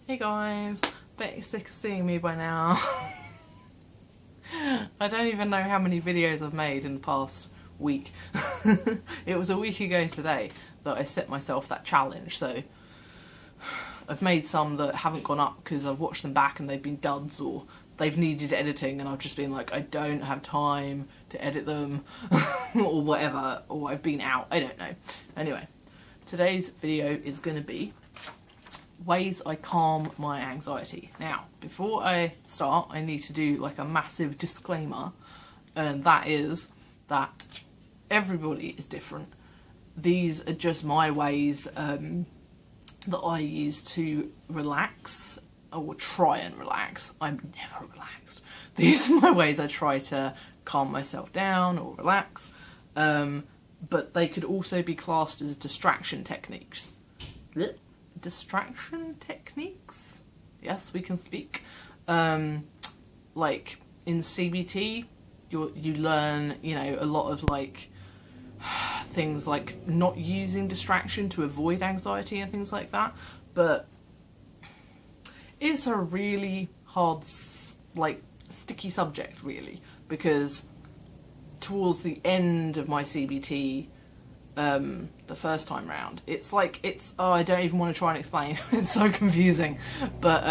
Hey guys, bet you're sick of seeing me by now. I don't even know how many videos I've made in the past week. It was a week ago today that I set myself that challenge, so I've made some that haven't gone up because I've watched them back and they've been duds or they've needed editing and I've just been like, I don't have time to edit them or whatever, or I've been out, I don't know. Anyway, today's video is going to be ways I calm my anxiety. Now, before I start, I need to do like a massive disclaimer, and that is that everybody is different. These are just my ways that I use to relax, or try and relax. I'm never relaxed. These are my ways I try to calm myself down or relax, but they could also be classed as distraction techniques. Distraction techniques? Yes, we can speak. Like in CBT, you learn, you know, a lot of like things like not using distraction to avoid anxiety and things like that, but it's a really hard, like, sticky subject really, because towards the end of my CBT, the first time round, it's like, oh, I don't even want to try and explain. It's so confusing. But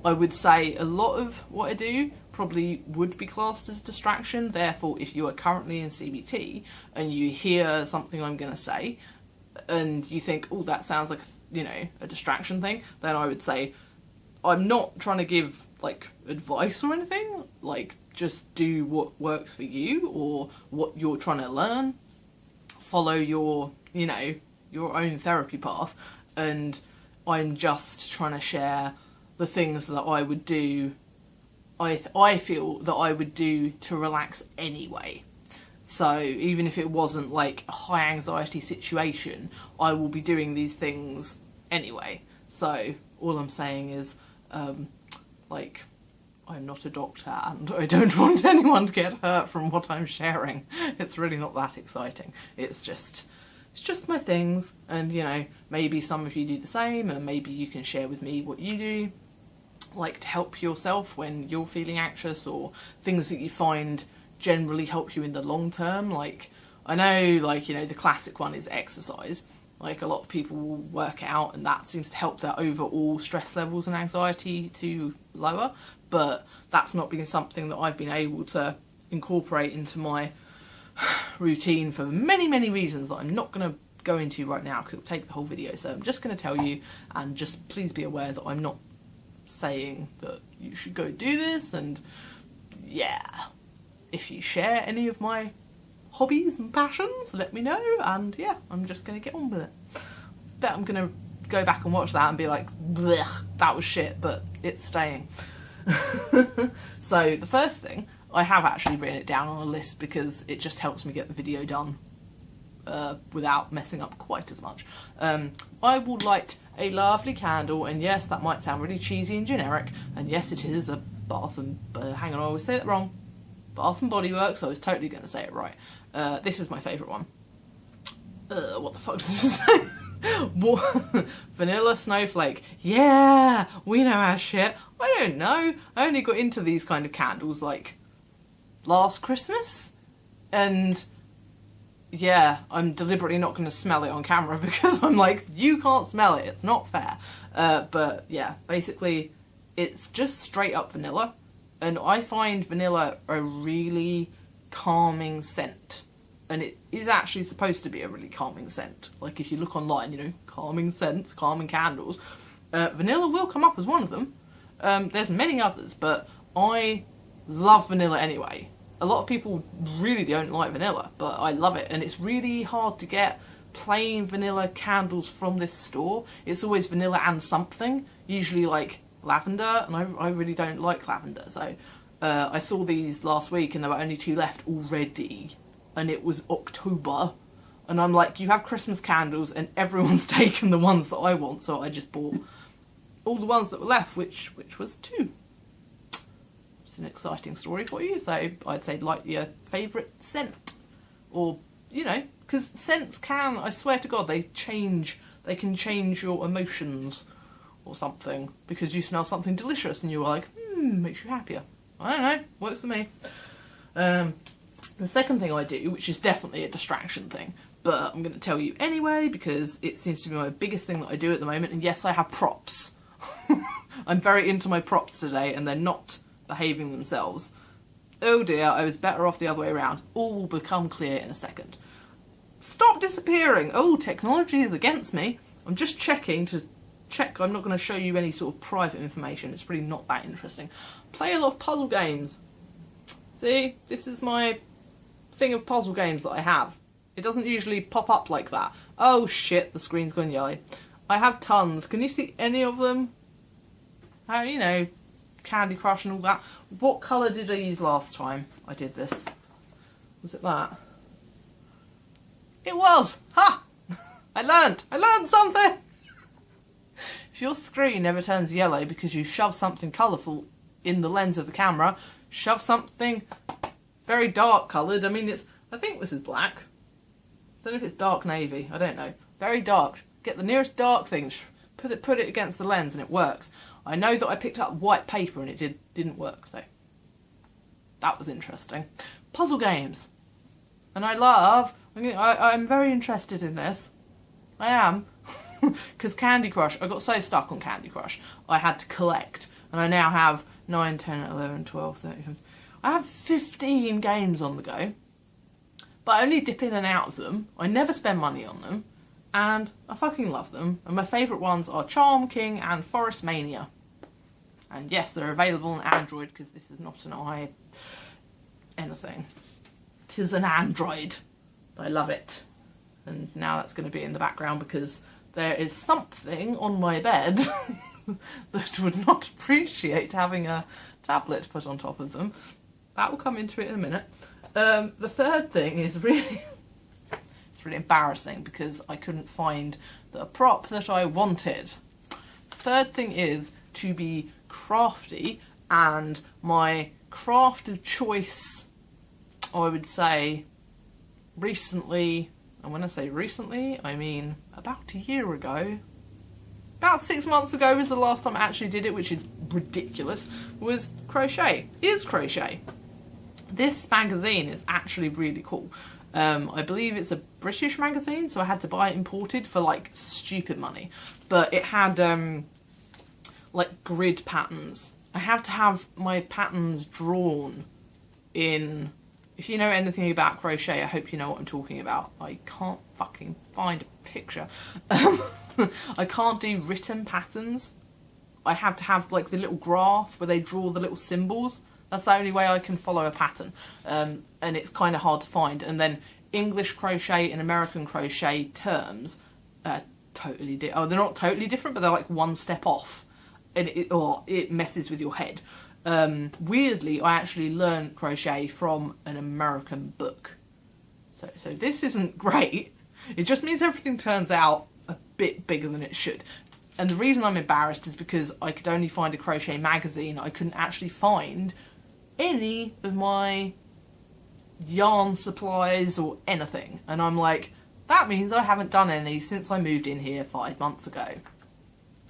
I would say a lot of what I do probably would be classed as distraction. Therefore, if you are currently in CBT and you hear something I'm going to say and you think, oh, that sounds like, you know, a distraction thing, then I would say I'm not trying to give like advice or anything. Like, just do what works for you or what you're trying to learn. Follow your, you know, your own therapy path, and I'm just trying to share the things that I would do, I feel that I would do to relax anyway. So even if it wasn't like a high anxiety situation, I will be doing these things anyway. So all I'm saying is, like, I'm not a doctor and I don't want anyone to get hurt from what I'm sharing. It's really not that exciting. It's just my things, and you know, maybe some of you do the same, and maybe you can share with me what you do, like to help yourself when you're feeling anxious, or things that you find generally help you in the long term. Like, I know, like, you know, the classic one is exercise. Like, a lot of people will work out and that seems to help their overall stress levels and anxiety to lower, but that's not been something that I've been able to incorporate into my routine for many, many reasons that I'm not going to go into right now because it will take the whole video. So I'm just going to tell you, and just please be aware that I'm not saying that you should go do this. And yeah, if you share any of my hobbies and passions, let me know, and yeah, I'm just going to get on with it. Bet I'm going to go back and watch that and be like, blech, that was shit, but it's staying. So the first thing, I have actually written it down on a list because it just helps me get the video done without messing up quite as much. I will light a lovely candle, and yes, that might sound really cheesy and generic, and yes, it is a bath and... hang on, I always say that wrong. Bath and Body Works, I was totally going to say it right. This is my favourite one. What the fuck does this say? Vanilla Snowflake. Yeah, we know our shit. I don't know. I only got into these kind of candles like last Christmas, and yeah, I'm deliberately not going to smell it on camera because I'm like, you can't smell it, it's not fair. But yeah, basically it's just straight up vanilla, and I find vanilla a really calming scent. And it is actually supposed to be a really calming scent. Like, if you look online, you know, calming scents, calming candles, vanilla will come up as one of them. There's many others, but I love vanilla anyway. A lot of people really don't like vanilla, but I love it. And it's really hard to get plain vanilla candles from this store. It's always vanilla and something, usually like lavender, and I really don't like lavender. So I saw these last week and there were only 2 left already. And it was October, and I'm like, you have Christmas candles and everyone's taken the ones that I want, so I just bought all the ones that were left, which was 2. It's an exciting story for you. So I'd say like your favourite scent, or, you know, because scents can, I swear to God, they can change your emotions or something because you smell something delicious and you're like, makes you happier. I don't know, works for me. The second thing I do, which is definitely a distraction thing, but I'm going to tell you anyway because it seems to be my biggest thing that I do at the moment, and yes, I have props. I'm very into my props today and they're not behaving themselves. Oh dear, I was better off the other way around. All will become clear in a second. Stop disappearing! Oh, technology is against me. I'm just checking to check I'm not going to show you any sort of private information. It's really not that interesting. Play a lot of puzzle games. See, this is my thing of puzzle games that I have. It doesn't usually pop up like that. Oh shit, the screen's gone yellow. I have tons. Can you see any of them? How, you know, Candy Crush and all that. What colour did I use last time I did this? Was it that? It was! Ha! I learned something! If your screen ever turns yellow because you shove something colourful in the lens of the camera, shove something very dark coloured. I mean, I think this is black. I don't know if it's dark navy. I don't know. Very dark. Get the nearest dark thing, put it against the lens and it works. I know that I picked up white paper and it didn't work, so that was interesting. Puzzle games. And I'm very interested in this. I am. Because Candy Crush, I got so stuck on Candy Crush, I had to collect. And I now have 9, 10, 11, 12, 13, I have 15 games on the go. But I only dip in and out of them. I never spend money on them. And I fucking love them. And my favourite ones are Charm King and Forest Mania. And yes, they're available on Android because this is not an anything. Tis an Android. I love it. And now that's going to be in the background because there is something on my bed that would not appreciate having a tablet put on top of them. That will come into it in a minute. The third thing is really... it's really embarrassing because I couldn't find the prop that I wanted. The third thing is to be crafty, and my craft of choice, I would say, recently, and when I say recently, I mean about a year ago, about 6 months ago was the last time I actually did it, which is ridiculous, was crochet. Is crochet. This magazine is actually really cool. I believe it's a British magazine, so I had to buy it imported for like stupid money. But it had like grid patterns. I have to have my patterns drawn in... If you know anything about crochet, I hope you know what I'm talking about. I can't fucking find a picture. I can't do written patterns. I have to have like the little graph where they draw the little symbols. That's the only way I can follow a pattern. And it's kind of hard to find. And then English crochet and American crochet terms are totally different. Oh, they're not totally different, but they're like one step off. And it messes with your head. Weirdly, I actually learned crochet from an American book. So this isn't great. It just means everything turns out a bit bigger than it should. And the reason I'm embarrassed is because I could only find a crochet magazine. I couldn't actually find any of my yarn supplies or anything. And I'm like, that means I haven't done any since I moved in here 5 months ago.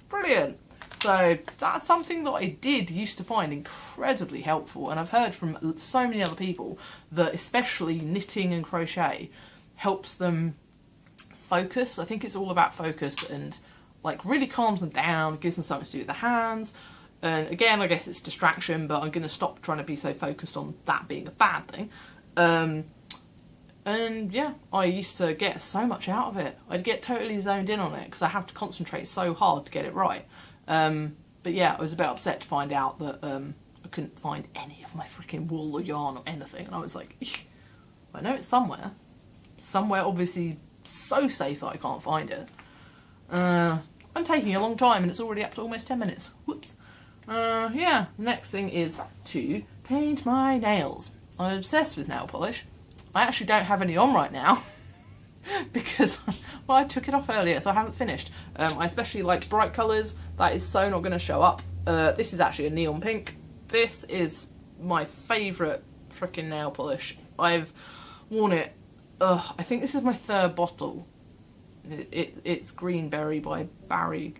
Brilliant. So that's something that I used to find incredibly helpful, and I've heard from so many other people that especially knitting and crochet helps them focus. I think it's all about focus and like really calms them down, gives them something to do with their hands. And again, I guess it's distraction, but I'm going to stop trying to be so focused on that being a bad thing. And yeah, I used to get so much out of it. I'd get totally zoned in on it because I have to concentrate so hard to get it right. But yeah, I was a bit upset to find out that I couldn't find any of my freaking wool or yarn or anything. And I was like, I know it's somewhere. Somewhere obviously so safe that I can't find it. I'm taking a long time and it's already up to almost 10 minutes. Whoops. Yeah, next thing is to paint my nails. I'm obsessed with nail polish. I actually don't have any on right now. Because, well, I took it off earlier, so I haven't finished. I especially like bright colours. That is so not going to show up. This is actually a neon pink. This is my favourite freaking nail polish. I've worn it, I think this is my 3rd bottle. It's Greenberry by Barry,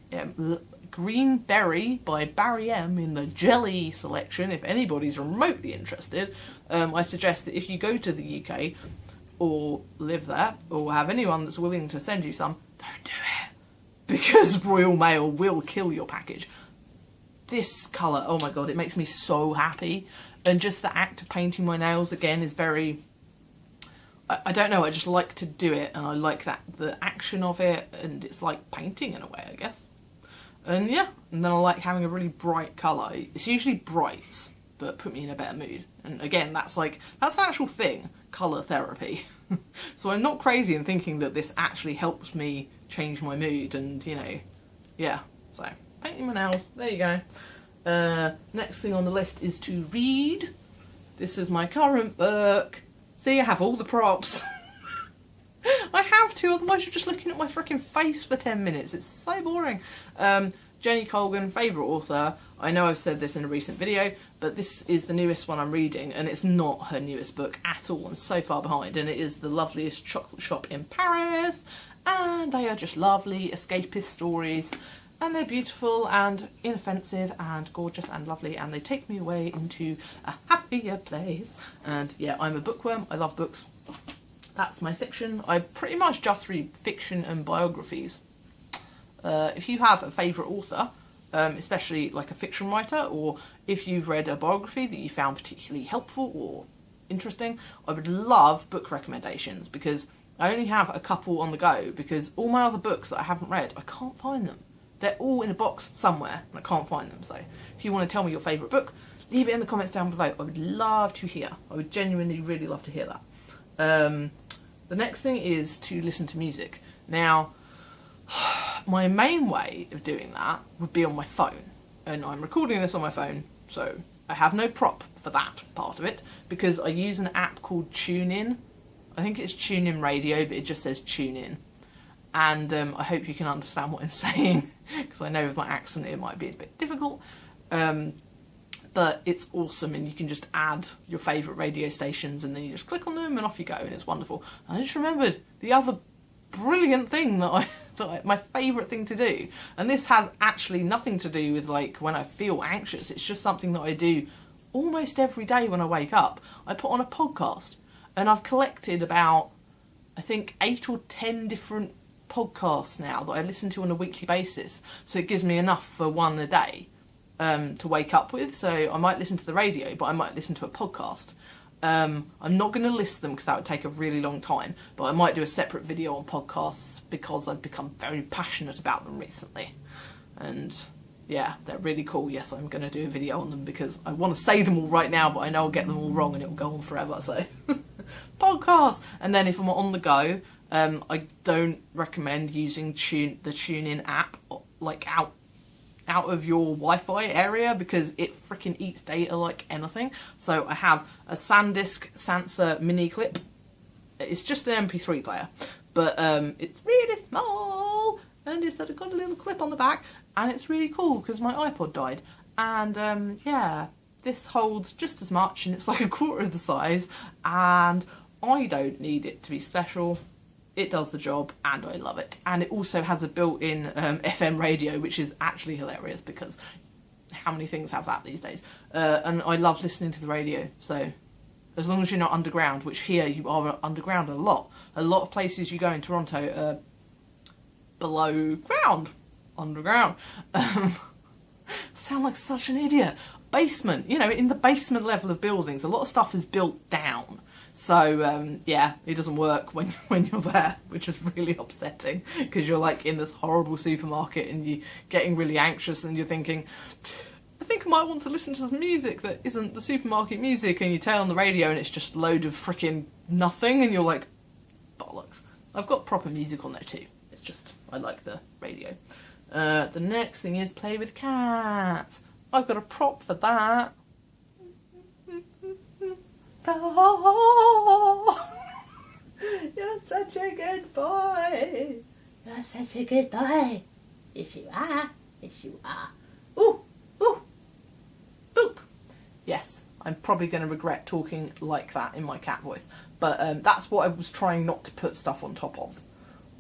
Green Berry by Barry M in the jelly selection. If anybody's remotely interested, I suggest that if you go to the UK or live there or have anyone that's willing to send you some, don't do it, because Royal Mail will kill your package. This colour, oh my god, it makes me so happy. And just the act of painting my nails again is very, I don't know, I just like to do it, and I like that, the action of it, and it's like painting in a way, I guess. And yeah, and then I like having a really bright colour. It's usually brights that put me in a better mood. And again, that's an actual thing, colour therapy. So I'm not crazy in thinking that this actually helps me change my mood, and you know, yeah, so painting my nails, there you go. Next thing on the list is to read. This is my current book. See, I have all the props. I have to, otherwise you're just looking at my freaking face for 10 minutes. It's so boring. Jenny Colgan, favourite author. I know I've said this in a recent video, but this is the newest one I'm reading, and it's not her newest book at all. I'm so far behind, and it is The Loveliest Chocolate Shop in Paris, and they are just lovely escapist stories, and they're beautiful and inoffensive and gorgeous and lovely, and they take me away into a happier place. And yeah, I'm a bookworm. I love books. That's my fiction. I pretty much just read fiction and biographies. If you have a favourite author, especially like a fiction writer, or if you've read a biography that you found particularly helpful or interesting, I would love book recommendations, because I only have a couple on the go, because all my other books that I haven't read, I can't find them. They're all in a box somewhere and I can't find them. So if you want to tell me your favourite book, leave it in the comments down below. I would love to hear. I would genuinely really love to hear that. The next thing is to listen to music. Now, my main way of doing that would be on my phone, and I'm recording this on my phone, so I have no prop for that part of it, because I use an app called TuneIn. I think it's TuneIn Radio, but it just says TuneIn. And I hope you can understand what I'm saying, because I know with my accent it might be a bit difficult. But it's awesome, and you can just add your favourite radio stations, and then you just click on them and off you go, and it's wonderful. And I just remembered the other brilliant thing my favourite thing to do, and this has actually nothing to do with like when I feel anxious. It's just something that I do almost every day when I wake up. I put on a podcast, and I've collected about, I think, 8 or 10 different podcasts now that I listen to on a weekly basis, so it gives me enough for one a day to wake up with. So I might listen to the radio, but I might listen to a podcast. I'm not going to list them because that would take a really long time, but I might do a separate video on podcasts, because I've become very passionate about them recently, and yeah, they're really cool. Yes, I'm going to do a video on them, because I want to say them all right now, but I know I'll get them all wrong and it will go on forever. So podcasts. And then if I'm on the go, I don't recommend using the TuneIn app like out of your Wi-Fi area, because it freaking eats data like anything. So I have a SanDisk Sansa mini clip. It's just an MP3 player, but it's really small, and it's got a little clip on the back, and it's really cool because my iPod died. And yeah, this holds just as much, and it's like a quarter of the size, and I don't need it to be special. It does the job, and I love it. And it also has a built-in FM radio, which is actually hilarious, because how many things have that these days? And I love listening to the radio, so as long as you're not underground, which here you are underground a lot. A lot of places you go in Toronto are below ground, underground. Sound like such an idiot. Basement, you know, in the basement level of buildings, a lot of stuff is built down. So, yeah, it doesn't work when you're there, which is really upsetting, because you're like in this horrible supermarket and you're getting really anxious and you're thinking, I think I might want to listen to some music that isn't the supermarket music, and you turn on the radio and it's just a load of freaking nothing, and you're like, bollocks. I've got proper music on there too. It's just, I like the radio. The next thing is play with cats. I've got a prop for that. Oh, you're such a good boy. You're such a good boy. Yes, you are. Yes, you are. Ooh, ooh, boop. Yes, I'm probably going to regret talking like that in my cat voice, but that's what I was trying not to put stuff on top of.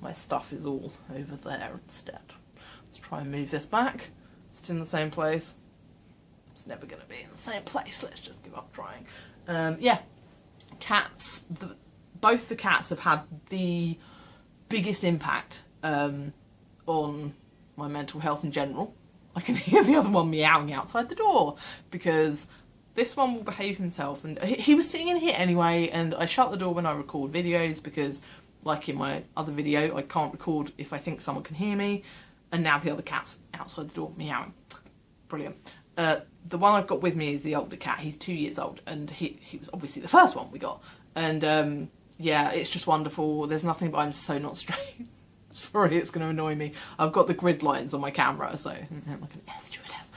My stuff is all over there instead. Let's try and move this back. It's in the same place. It's never going to be in the same place. Let's just give up trying. Yeah, cats. Both the cats have had the biggest impact on my mental health in general. I can hear the other one meowing outside the door because this one will behave himself, and he was sitting in here anyway, and I shut the door when I record videos because, like in my other video, I can't record if I think someone can hear me, and now the other cat's outside the door meowing. Brilliant. The one I've got with me is the older cat. He's 2 years old, and he was obviously the first one we got, and yeah, it's just wonderful. There's nothing, but I'm so not straight. Sorry, it's going to annoy me. I've got the grid lines on my camera, so like an air stewardess.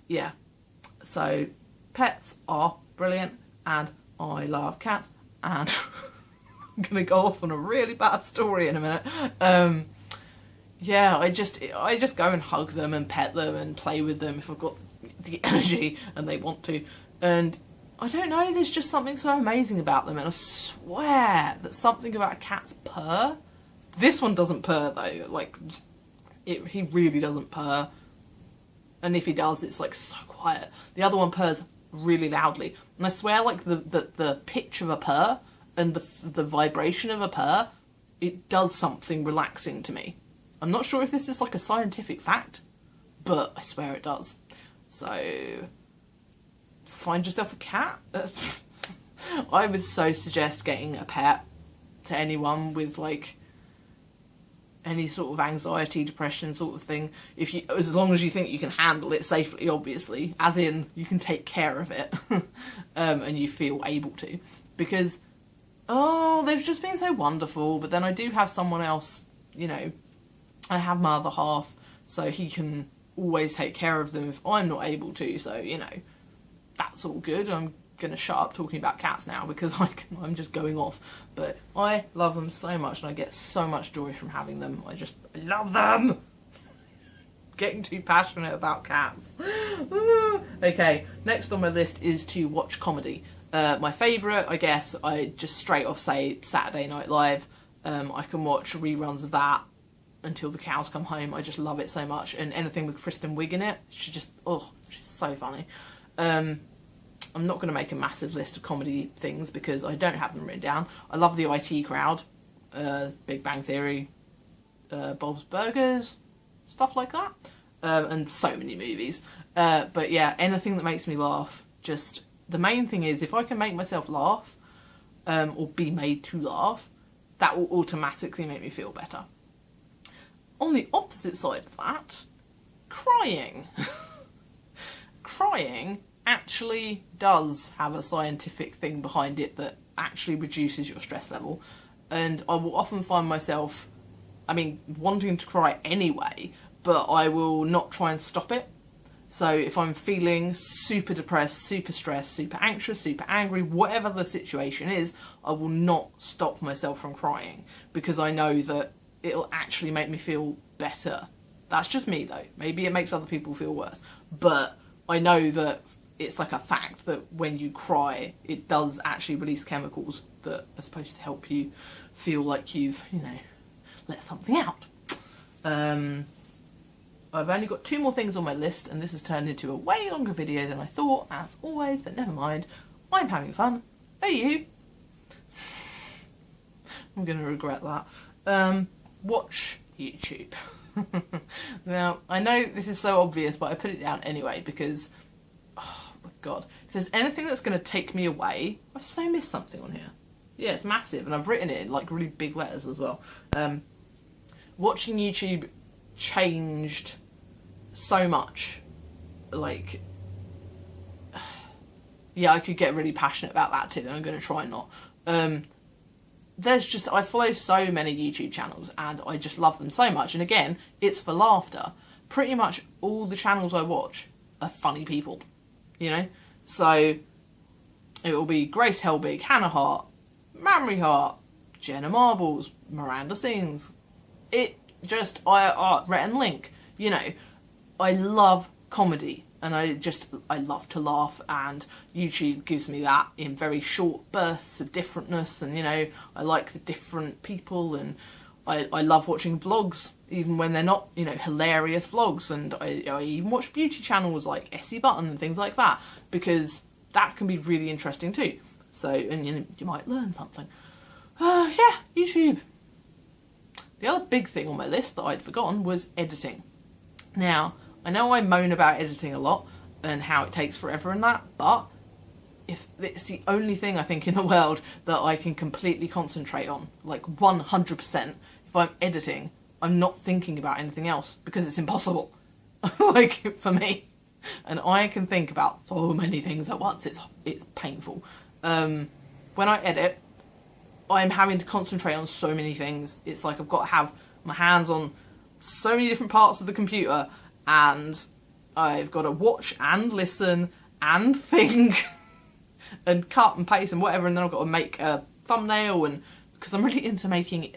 Yeah, so pets are brilliant, and I love cats, and I'm going to go off on a really bad story in a minute. Yeah, I just go and hug them and pet them and play with them if I've got the energy and they want to, and I don't know, there's just something so amazing about them, and I swear that something about a cat's purr. This one doesn't purr though, like, he really doesn't purr, and if he does, it's like so quiet. The other one purrs really loudly, and I swear, like, the pitch of a purr and the vibration of a purr, it does something relaxing to me. I'm not sure if this is like a scientific fact, but I swear it does. So find yourself a cat. I would so suggest getting a pet to anyone with like any sort of anxiety, depression sort of thing. As long as you think you can handle it safely, obviously, as in you can take care of it, and you feel able to, because they've just been so wonderful. But then I do have someone else, you know, I have my other half, so he can always take care of them if I'm not able to, so, you know, that's all good. I'm going to shut up talking about cats now because I'm just going off. But I love them so much, and I get so much joy from having them. I love them! Getting too passionate about cats. Okay, next on my list is to watch comedy. My favourite, I guess, I just straight off say Saturday Night Live. I can watch reruns of that until the cows come home. I just love it so much, and anything with Kristen Wiig in it, she's so funny. I'm not going to make a massive list of comedy things because I don't have them written down. I love the IT Crowd, Big Bang Theory, Bob's Burgers, stuff like that, and so many movies. But yeah, anything that makes me laugh. Just the main thing is, if I can make myself laugh, or be made to laugh, that will automatically make me feel better. On the opposite side of that, crying. Crying actually does have a scientific thing behind it that actually reduces your stress level, and I will often find myself, wanting to cry anyway, but I will not try and stop it. So if I'm feeling super depressed, super stressed, super anxious, super angry, whatever the situation is, I will not stop myself from crying, because I know that it'll actually make me feel better. That's just me though. Maybe it makes other people feel worse. But I know that it's like a fact that when you cry, it does actually release chemicals that are supposed to help you feel like you've, let something out. I've only got 2 more things on my list, and this has turned into a way longer video than I thought, as always, but never mind. I'm having fun. Are you? I'm going to regret that. Watch YouTube. Now, I know this is so obvious, but I put it down anyway because, oh my god, if there's anything that's going to take me away, I've so missed something on here. Yeah, it's massive, and I've written it in like really big letters as well. Watching YouTube changed so much. Like, yeah, I could get really passionate about that too, and I'm going to try not. I follow so many YouTube channels, and I just love them so much, and again, it's for laughter. Pretty much all the channels I watch are funny people, so it will be Grace Helbig, Hannah Hart, Mamrie Hart, Jenna Marbles, Miranda Sings, Rhett and Link, I love comedy, and I love to laugh, and YouTube gives me that in very short bursts of differentness, and I like the different people, and I love watching vlogs, even when they're not, you know, hilarious vlogs. And I even watch beauty channels like Essie Button and things like that, because that can be really interesting too. So, and you know, you might learn something. Yeah, YouTube. The other big thing on my list that I'd forgotten was editing. Now, I know I moan about editing a lot and how it takes forever and that, but if it's the only thing I think in the world that I can completely concentrate on, like 100%, if I'm editing, I'm not thinking about anything else, because it's impossible, like, for me. And I can think about so many things at once, it's painful. When I edit, I'm having to concentrate on so many things. It's like I've got to have my hands on so many different parts of the computer, and I've got to watch and listen and think and cut and paste and whatever, and then I've got to make a thumbnail, and because I'm really into making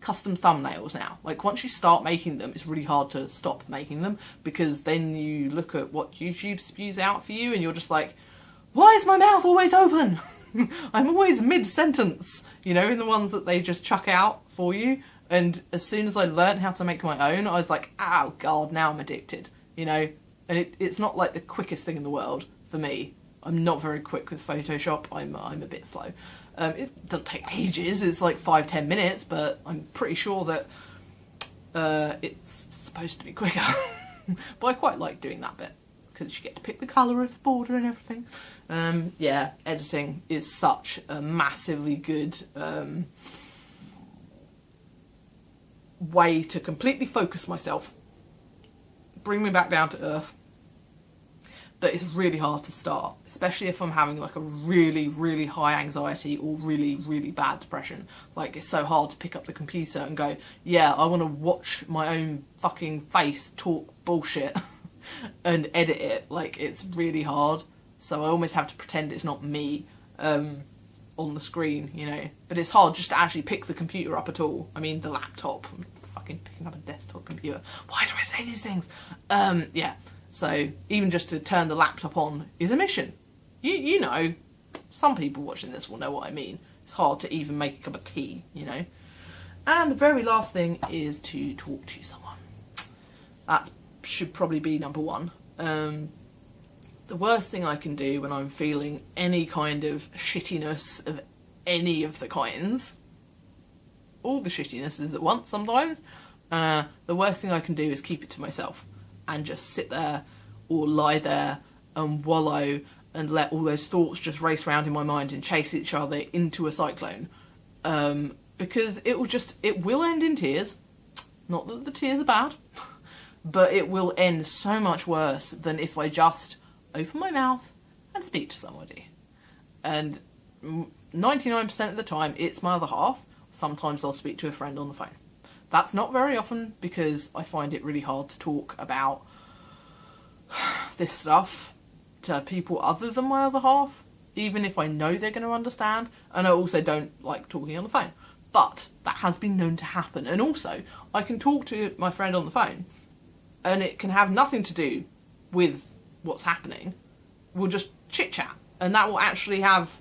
custom thumbnails now. Like, once you start making them, it's really hard to stop making them, because then you look at what YouTube spews out for you and you're just like, why is my mouth always open? I'm always mid-sentence, you know, in the ones that they just chuck out for you. And as soon as I learned how to make my own, I was like, oh god, now I'm addicted, you know. And it's not like the quickest thing in the world for me. I'm not very quick with Photoshop. I'm a bit slow. It doesn't take ages. It's like 5-10 minutes, but I'm pretty sure that it's supposed to be quicker. But I quite like doing that bit, because you get to pick the colour of the border and everything. Yeah, editing is such a massively good way to completely focus myself, bring me back down to earth. But it's really hard to start, especially if I'm having like a really, really high anxiety or really, really bad depression. Like, it's so hard to pick up the computer and go, yeah, I want to watch my own fucking face talk bullshit and edit it. Like, it's really hard. So I almost have to pretend it's not me on the screen, you know. But it's hard just to actually pick the computer up at all. I mean, the laptop. I'm fucking picking up a desktop computer. Why do I say these things? Yeah. So even just to turn the laptop on is a mission. You know, some people watching this will know what I mean. It's hard to even make a cup of tea, you know. And the very last thing is to talk to someone. That should probably be number one. The worst thing I can do when I'm feeling any kind of shittiness of any of the kinds, all the shittinesses at once sometimes, the worst thing I can do is keep it to myself and just sit there or lie there and wallow and let all those thoughts just race around in my mind and chase each other into a cyclone. Because it will end in tears. Not that the tears are bad, but it will end so much worse than if I just open my mouth and speak to somebody. And 99% of the time, it's my other half. Sometimes I'll speak to a friend on the phone. That's not very often, because I find it really hard to talk about this stuff to people other than my other half, even if I know they're going to understand. And I also don't like talking on the phone. But that has been known to happen. And also, I can talk to my friend on the phone, and it can have nothing to do with what's happening. We'll just chit-chat, and that will actually have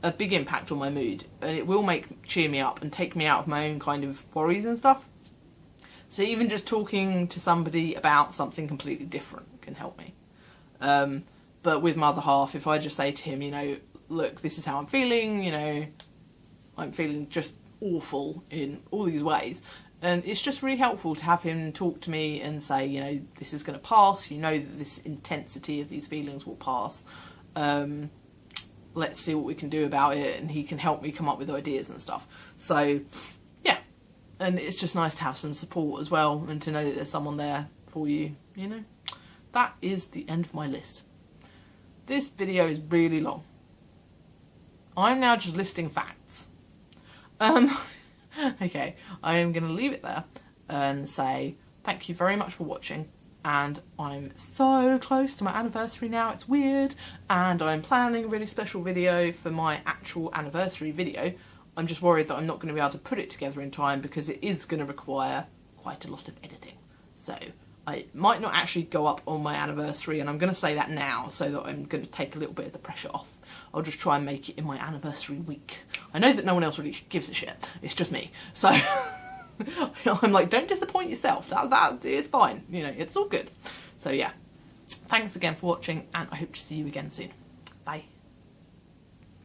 a big impact on my mood, and it will cheer me up and take me out of my own kind of worries and stuff. So even just talking to somebody about something completely different can help me. But with my other half, if I just say to him, you know, look, this is how I'm feeling, you know, I'm feeling just awful in all these ways, and it's just really helpful to have him talk to me and say, you know, this is going to pass, you know that this intensity of these feelings will pass. Let's see what we can do about it, and he can help me come up with ideas and stuff. So, yeah. And it's just nice to have some support as well, and to know that there's someone there for you, you know. That is the end of my list. This video is really long. I'm now just listing facts. Okay, I am going to leave it there and say thank you very much for watching. And I'm so close to my anniversary now, it's weird, and I'm planning a really special video for my actual anniversary video. I'm just worried that I'm not going to be able to put it together in time, because it is going to require quite a lot of editing. So I might not actually go up on my anniversary, and I'm going to say that now so that I'm going to take a little bit of the pressure off. I'll just try and make it in my anniversary week. I know that no one else really gives a shit, it's just me, so I'm like, don't disappoint yourself. That is fine. You know, it's all good. So yeah, thanks again for watching, and I hope to see you again soon. Bye.